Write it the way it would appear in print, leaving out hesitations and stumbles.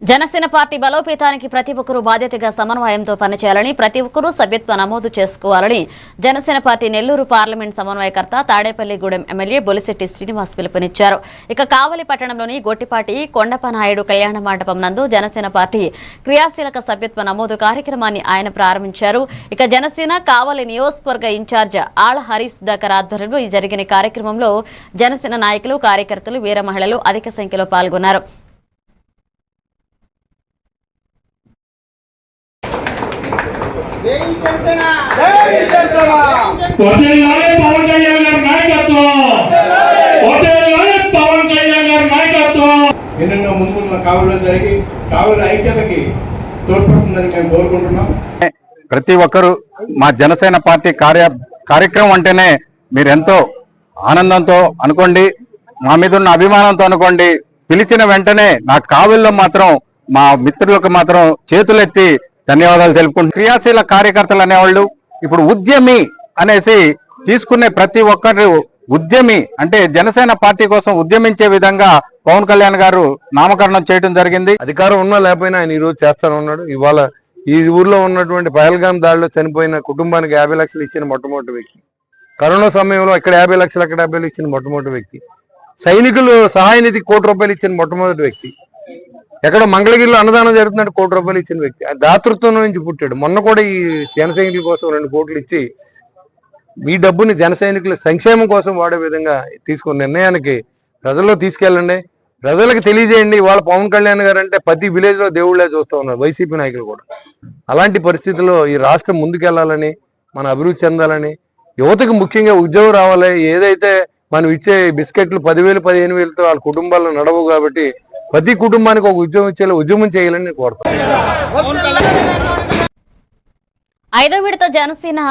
Janasena party బలోపేతానికి ప్రతి ఒక్కరూ బాధ్యతగా సమన్వయంతో పనిచేయాలని, ప్రతి ఒక్కరూ సభ్యత్వ నమోదు చేసుకోవాలని జనసేన పార్టీ నెల్లూరు పార్లమెంట్ సమన్వయకర్త తాడేపల్లిగూడెం ఎమ్మెల్యే బొలిశెట్టి శ్రీనివాస్ పిలుపునిచ్చారు. ఇక కావలి పట్టణంలోని గొట్టిపాటి కొండపనాయుడు కళ్యాణ మండపం నందు జనసేన పార్టీ క్రియాశీలక సభ్యత్వ నమోదు కార్యక్రమాన్ని ఆయన ప్రారంభించారు. ఇక జనసేన కావలి నియోజకవర్గ ఇన్ఛార్జ్ ఆళ్ల హరి సుధాకర్ ఆధ్వర్యంలో ఈ జరిగిన కార్యక్రమంలో జనసేన నాయకులు, కార్యకర్తలు, వీర మహిళలు అధిక సంఖ్యలో పాల్గొన్నారు. ఎన్నెన్నో ముందున్న కావులో జరిగి కావుల ఐక్యతకి తోడ్పడుతుందని మేము కోరుకుంటున్నాం. ప్రతి ఒక్కరు మా జనసేన పార్టీ కార్యక్రమం అంటేనే మీరు ఎంతో ఆనందంతో అనుకోండి, మా మీద ఉన్న అభిమానంతో అనుకోండి. పిలిచిన వెంటనే నా కావుల్లో మాత్రం మా మిత్రులకు మాత్రం చేతులెత్తి ధన్యవాదాలు తెలుపుకుంటున్నాం. క్రియాశీల కార్యకర్తలు అనేవాళ్ళు ఇప్పుడు ఉద్యమి అనేసి తీసుకునే ప్రతి ఒక్కరు ఉద్యమి అంటే జనసేన పార్టీ కోసం ఉద్యమించే విధంగా పవన్ కళ్యాణ్ గారు నామకరణం చేయడం జరిగింది. అధికారం ఉన్నా లేకపోయినా ఆయన ఈ రోజు చేస్తానే ఉన్నాడు. ఇవాళ ఈ ఊర్లో ఉన్నటువంటి పహల్గాం దాడిలో చనిపోయిన కుటుంబానికి 50 లక్షలు ఇచ్చిన మొట్టమొదటి వ్యక్తి, కరోనా సమయంలో ఇక్కడ 50 లక్షలు అక్కడ 50 ఇచ్చిన మొట్టమొదటి వ్యక్తి, సైనికులు సహాయ నిధికి ₹1 కోటి ఇచ్చిన మొట్టమొదటి వ్యక్తి, ఎక్కడ మంగళగిరిలో అన్నదానం జరుగుతుందంటే ₹1 కోటి ఇచ్చిన వ్యక్తి. దాతృత్వం నుంచి పుట్టాడు. మొన్న కూడా ఈ జన సైనికుల కోసం 2 కోట్లు ఇచ్చి ఈ డబ్బుని జన సైనికుల సంక్షేమం కోసం వాడే విధంగా తీసుకున్న నిర్ణయానికి ప్రజల్లో తీసుకెళ్ళండి, ప్రజలకు తెలియజేయండి. వాళ్ళ పవన్ కళ్యాణ్ గారు అంటే ప్రతి విలేజ్ లో దేవుళ్ళే చూస్తూ ఉన్నారు, వైసీపీ నాయకులు కూడా. అలాంటి పరిస్థితుల్లో ఈ రాష్ట్రం ముందుకెళ్లాలని, మన అభివృద్ధి చెందాలని, యువతకు ముఖ్యంగా ఉద్యోగం రావాలి. ఏదైతే మనం ఇచ్చే బిస్కెట్లు 10,000 15,000తో వాళ్ళ కుటుంబాల్లో నడవు కాబట్టి ప్రతి కుటుంబానికి ఒక ఉద్యోగం ఇచ్చేలా ఉద్యమం చేయాలని నేను కోరుతాను. 5వ విడత జనసేన